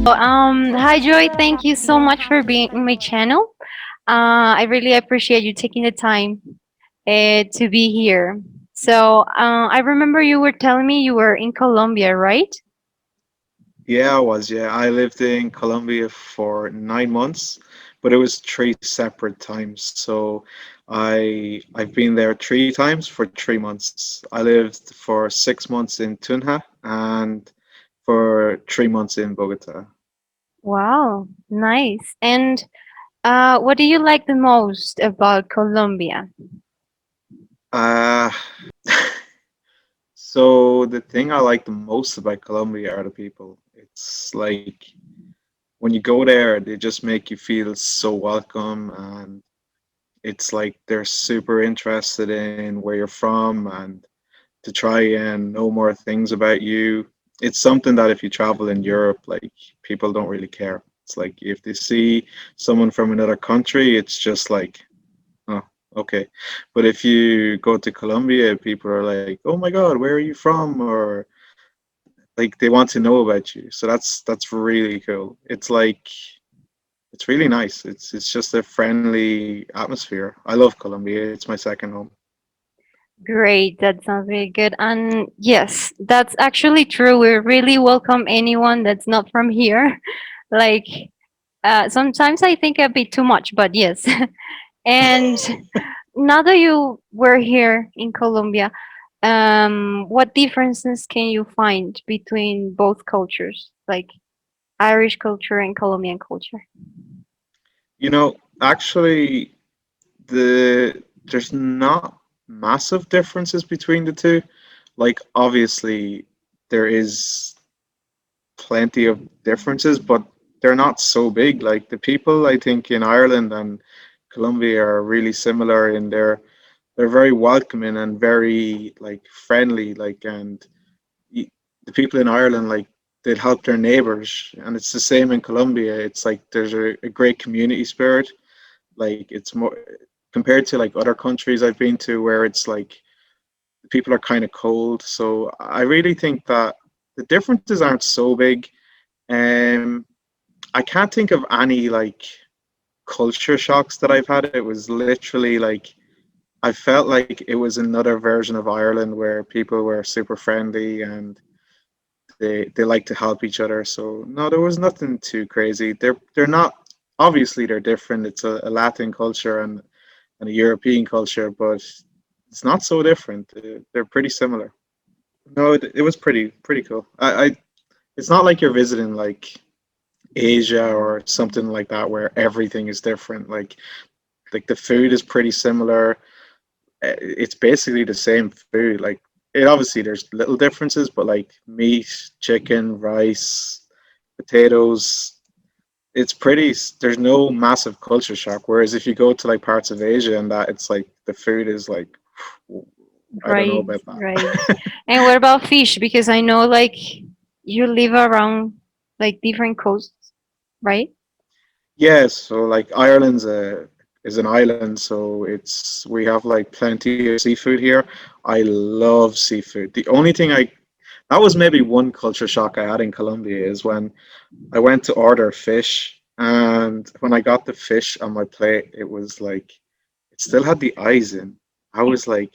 Hi Joy, thank you so much for being on my channel. I really appreciate you taking the time to be here. I remember you were telling me you were in Colombia, right? Yeah, I was. Yeah, I lived in Colombia for 9 months, but it was three separate times. So I've been there three times for 3 months. I lived for 6 months in Tunja and for 3 months in Bogota. Wow, nice. And what do you like the most about Colombia? Uh, so the thing I like the most about Colombia are the people. It's like when you go there, they just make you feel so welcome, and it's like they're super interested in where you're from and to try and know more things about you. It's something that if you travel in Europe, like people don't really care. It's like if they see someone from another country, it's just like, oh, okay. But if you go to Colombia, people are like, oh my God, where are you from? Or like they want to know about you. So that's really cool. It's really nice. It's just a friendly atmosphere. I love Colombia. It's my second home. Great, that sounds really good. And yes, that's actually true. We really welcome anyone that's not from here. Like, sometimes I think a bit too much, but yes. And now that you were here in Colombia, what differences can you find between both cultures, like Irish culture and Colombian culture? Actually, there's not massive differences between the two. Like obviously there is plenty of differences, but they're not so big. Like the people I think in Ireland and Colombia are really similar in they're very welcoming and very like friendly. Like and y- the people in Ireland like they'd help their neighbors, and it's the same in Colombia. It's like there's a great community spirit. Like it's more compared to like other countries I've been to where it's like people are kind of cold. So I really think that the differences aren't so big. Um, I can't think of any like culture shocks that I've had. It was literally like I felt like it was another version of Ireland where people were super friendly and they like to help each other. So no, there was nothing too crazy. They're not obviously they're different. It's a Latin culture and a European culture, but it's not so different. They're pretty similar. No, it was pretty cool. It's not like you're visiting like Asia or something like that where everything is different. Like the food is pretty similar. It's basically the same food. Like it obviously there's little differences, but like meat, chicken, rice, potatoes, it's pretty. There's no massive culture shock. Whereas if you go to like parts of Asia and that, it's like the food is like I don't know Right, about right. that. And what about fish? Because I know like you live around like different coasts, right? Yeah, so like Ireland's a is an island, so it's we have like plenty of seafood here. I love seafood. The only thing I that was maybe one culture shock I had in Colombia is when I went to order fish, and when I got the fish on my plate, it was like it still had the eyes in. I was like,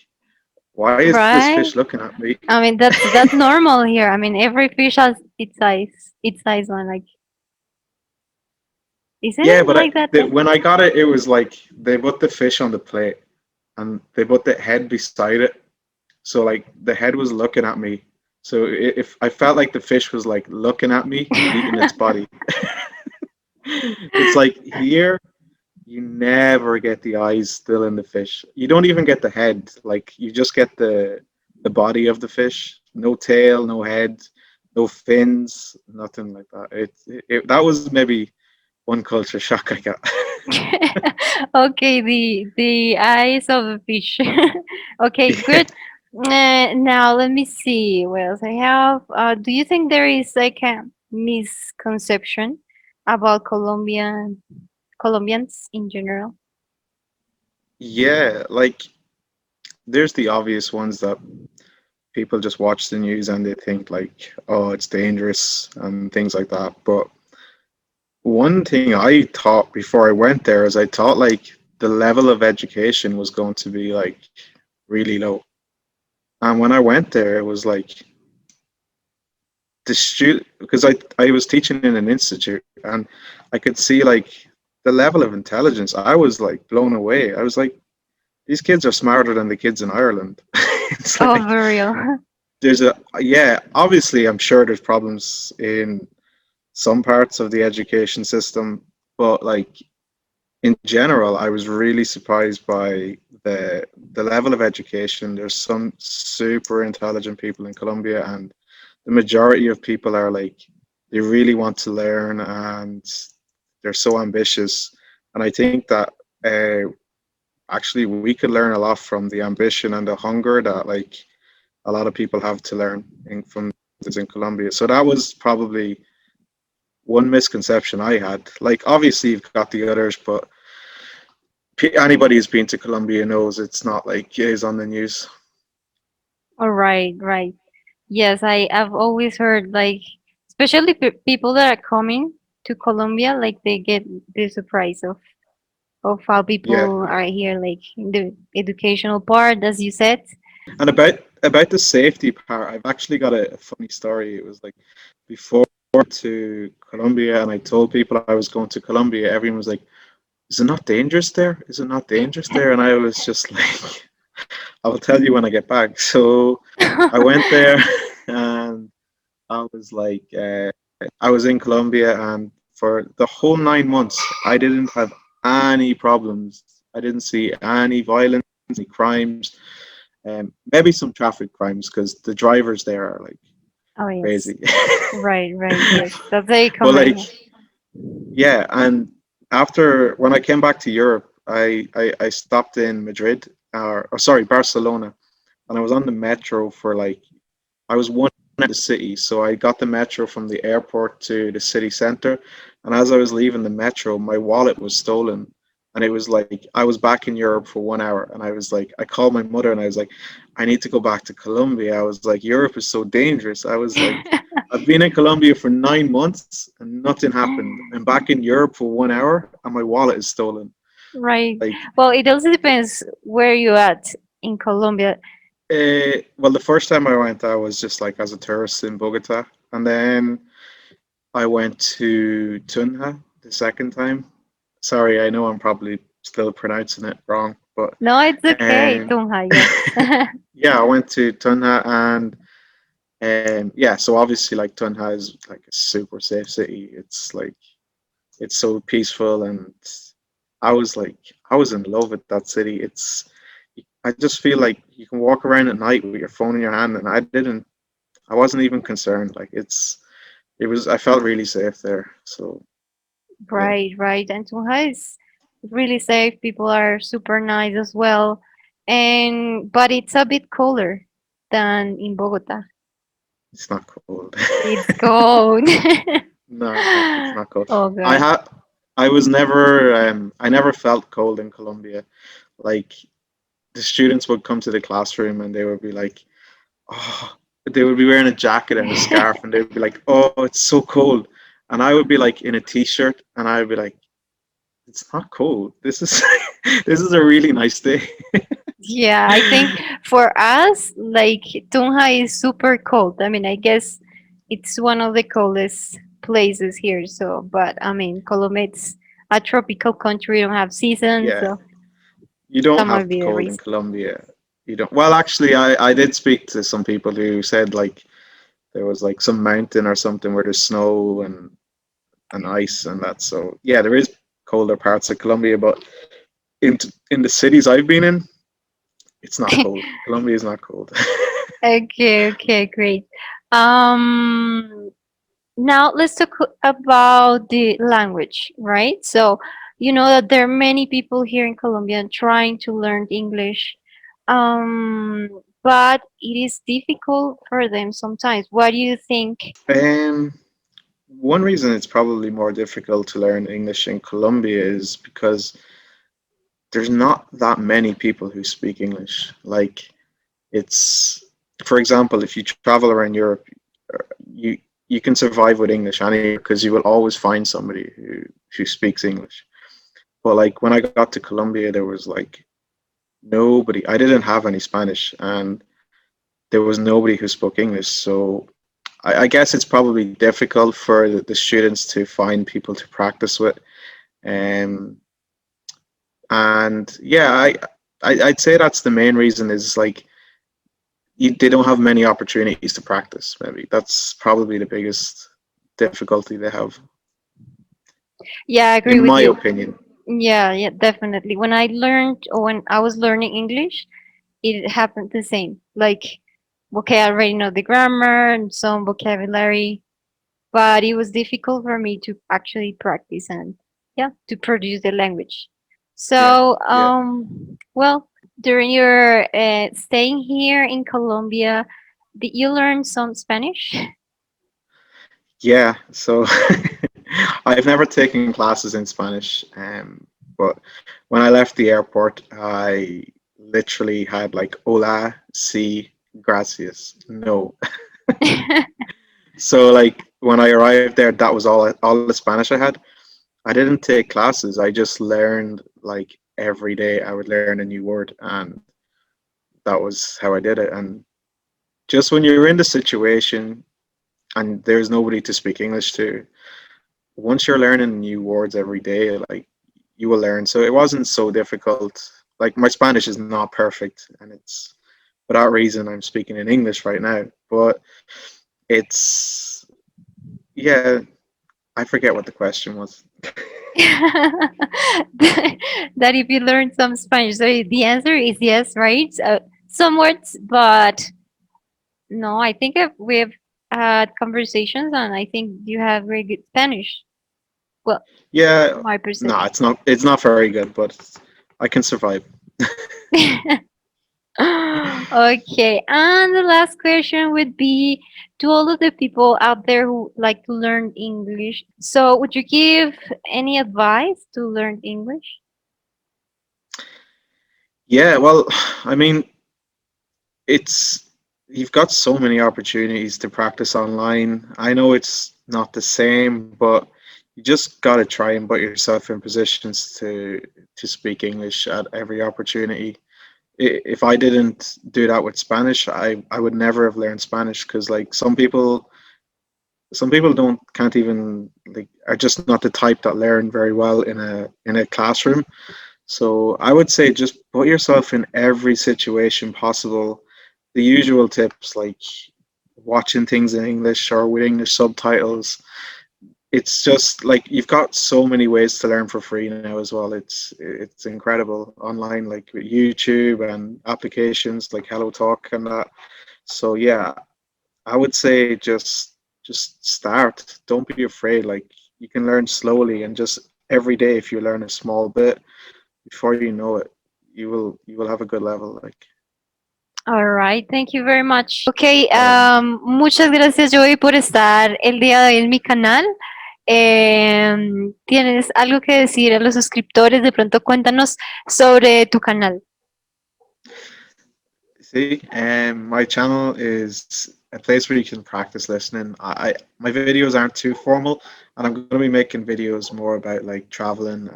why is this fish Right? looking at me? I mean that's normal here. I mean every fish has its size one. Like isn't Yeah, it but like that? when I got it, it was like they put the fish on the plate and they put the head beside it. So like the head was looking at me. So if I felt like the fish was like looking at me, eating its body. It's like here you never get the eyes still in the fish. You don't even get the head. Like you just get the body of the fish. No tail, no head, no fins, nothing like that. That was maybe one culture shock I got. Okay, the eyes of a fish. Okay, good. Now let me see what else I have. Do you think there is like a misconception about Colombians in general? Yeah, like there's the obvious ones that people just watch the news and they think like, oh, it's dangerous and things like that. But one thing I thought before I went there is I thought like the level of education was going to be like really low. And when I went there, it was like the student because I was teaching in an institute and I could see like the level of intelligence. I was like blown away. I was like, these kids are smarter than the kids in Ireland. It's Oh, like for real. there's a yeah. Obviously, I'm sure there's problems in some parts of the education system, but like in general, I was really surprised by the level of education. There's some super intelligent people in Colombia, and the majority of people are like they really want to learn and they're so ambitious. And I think that actually we could learn a lot from the ambition and the hunger that like a lot of people have to learn from this in Colombia. So that was probably one misconception I had. Like obviously you've got the others, but anybody who's been to Colombia knows it's not like it is on the news. All right, right. Yes, I've always heard like, especially people that are coming to Colombia, like they get the surprise of how Yeah, people are here, like in the educational part, as you said. and about the safety part, I've actually got a funny story. It was like before to Colombia, and I told people I was going to Colombia. Everyone was like, "Is it not dangerous there? Is it not dangerous there?" And I was just like, "I will tell you when I get back." So I went there, and I was like, I was in Colombia, and for the whole 9 months, I didn't have any problems. I didn't see any violence, any crimes, maybe some traffic crimes because the drivers there are like Oh yes, crazy. right, right. Yes, that's very But common like, here. yeah, and after when I came back to Europe, I stopped in Madrid or sorry, Barcelona, and I was on the metro for like I was one at the city, so I got the metro from the airport to the city center. And as I was leaving the metro, my wallet was stolen. And it was like I was back in Europe for 1 hour, and I was like, I called my mother, and I was like, I need to go back to Colombia. I was like, Europe is so dangerous. I was like, I've been in Colombia for 9 months and nothing happened. I'm back in Europe for 1 hour, and my wallet is stolen. Right. Like, Well, it also depends where you at in Colombia. well, the first time I went, I was just like as a tourist in Bogota, and then I went to Tunja the second time. Sorry, I know I'm probably still pronouncing it wrong, but No, it's okay, um, Tunja, yes. yeah, I went to Tunja and yeah, so obviously like Tunja is like a super safe city. It's like it's so peaceful and I was in love with that city. It's I just feel like you can walk around at night with your phone in your hand and I wasn't even concerned. Like it was I felt really safe there. So yeah. Right, right. And Tunja is really safe. People are super nice as well. And but it's a bit colder than in Bogota. It's not cold. It's cold. No, it's not cold. Oh I god. had I was never I never felt cold in Colombia. Like the students would come to the classroom and they would be like, oh, they would be wearing a jacket and a scarf and they'd be like, oh, it's so cold. And I would be like in a t-shirt and I would be like, it's not cold. This is this is a really nice day. Yeah, I think for us, like Tunja is super cold. I mean, I guess it's one of the coldest places here. So, but I mean, Colombia, it's a tropical country. We don't have seasons, Yeah, so you don't that might have be the cold in reason. Colombia. You don't. Well, actually, I did speak to some people who said like there was like some mountain or something where there's snow and ice and that. So yeah, there is colder parts of Colombia, but in the cities I've been in, it's not cold. Colombia is not cold. Okay, okay, great. Um, Now let's talk about the language, right? So you know that there are many people here in Colombia trying to learn English, but it is difficult for them sometimes. What do you think? um, One reason it's probably more difficult to learn English in Colombia is because there's not that many people who speak English. Like it's, for example, if you travel around Europe, you you can survive with English anywhere because you will always find somebody who speaks English. But like when I got to Colombia, there was like nobody. I didn't have any Spanish, and there was nobody who spoke English. So I guess it's probably difficult for the students to find people to practice with. Um, and yeah, I'd say that's the main reason is like they don't have many opportunities to practice. Maybe that's probably the biggest difficulty they have, Yeah, I in agree with my you. opinion. Yeah, yeah, definitely. When I learned, or when I was learning English, it happened the same. Like, okay, I already know the grammar and some vocabulary, but it was difficult for me to actually practice and, yeah, to produce the language. Yeah, So, yeah, well, during your staying here in Colombia, did you learn some Spanish? yeah. So I've never taken classes in Spanish, but when I left the airport, I literally had like hola, si, gracias, no. So like when I arrived there, that was all the Spanish I had. I didn't take classes. I just learned like every day I would learn a new word, and that was how I did it. And just when you're in the situation and there's nobody to speak English to, once you're learning new words every day, like you will learn. So it wasn't so difficult. Like my Spanish is not perfect, and it's for that reason I'm speaking in English right now. But it's yeah, I forget what the question was. That if you learn some Spanish, so the answer is yes, right? Some words, but no, I think we've had conversations, and I think you have very good Spanish. Well, Yeah, my no, perception. it's not very good, but I can survive. Okay, and the last question would be to all of the people out there who like to learn English. So, would you give any advice to learn English? Yeah, well, I mean, it's you've got so many opportunities to practice online. I know it's not the same, but you just got to try and put yourself in positions to speak English at every opportunity. If I didn't do that with Spanish, I would never have learned Spanish because like some people don't can't even like are just not the type that learn very well in a classroom. So I would say just put yourself in every situation possible. The usual tips like watching things in English or with English subtitles. It's just like you've got so many ways to learn for free now as well. It's incredible online, like with YouTube and applications like Hello Talk and that. So yeah, I would say just start. Don't be afraid. Like you can learn slowly and just every day if you learn a small bit, before you know it, you will have a good level. Like All right, thank you very much. Okay, um, muchas gracias, Joey, por estar el día de hoy en mi canal. ¿Tienes algo que decir a los suscriptores? De pronto cuéntanos sobre tu canal. see, my channel is a place where you can practice listening. My videos aren't too formal, and I'm going to be making videos more about like traveling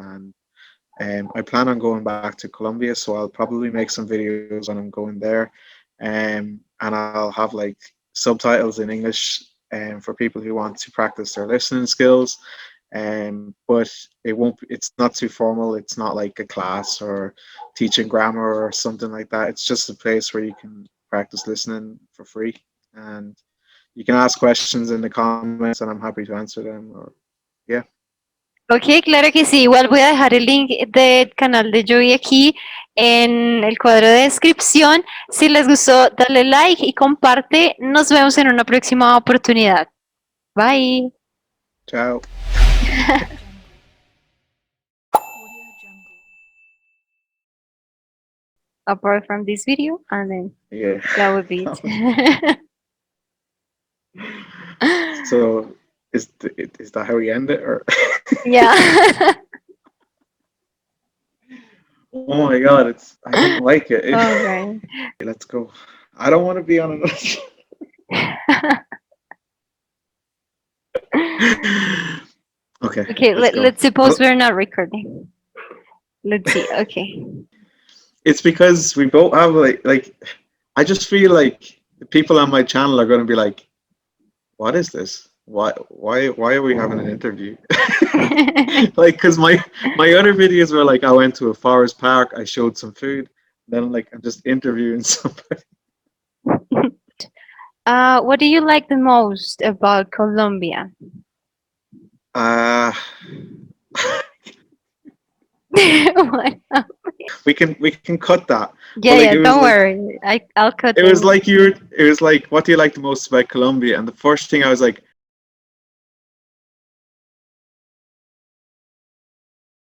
and I plan on going back to Colombia, so I'll probably make some videos when I'm going there, and I'll have like subtitles in English for people who want to practice their listening skills. But it won't. It's not too formal. It's not like a class or teaching grammar or something like that. It's just a place where you can practice listening for free, and you can ask questions in the comments, and I'm happy to answer them. Or yeah, Ok, claro que sí. Igual voy a dejar el link del canal de Joey aquí en el cuadro de descripción. Si les gustó, dale like y comparte. Nos vemos en una próxima oportunidad. Bye. ciao. Apart from this video, and then Yeah. that would be it. So is that how we end it or Yeah. oh my god, it's I don't like it. Okay. Okay, let's go. I don't want to be on another Okay, let's go. let's suppose we're not recording. Let's see. Okay. It's because we both have like I just feel like the people on my channel are going to be like, what is this? Why are we having an interview? Like, because my other videos were like, I went to a forest park, I showed some food, then like I'm just interviewing somebody. What do you like the most about Colombia? Uh What? we can cut that. But Yeah, like yeah. Don't worry. I'll cut it was them. like it was like, what do you like the most about Colombia? And the first thing I was like,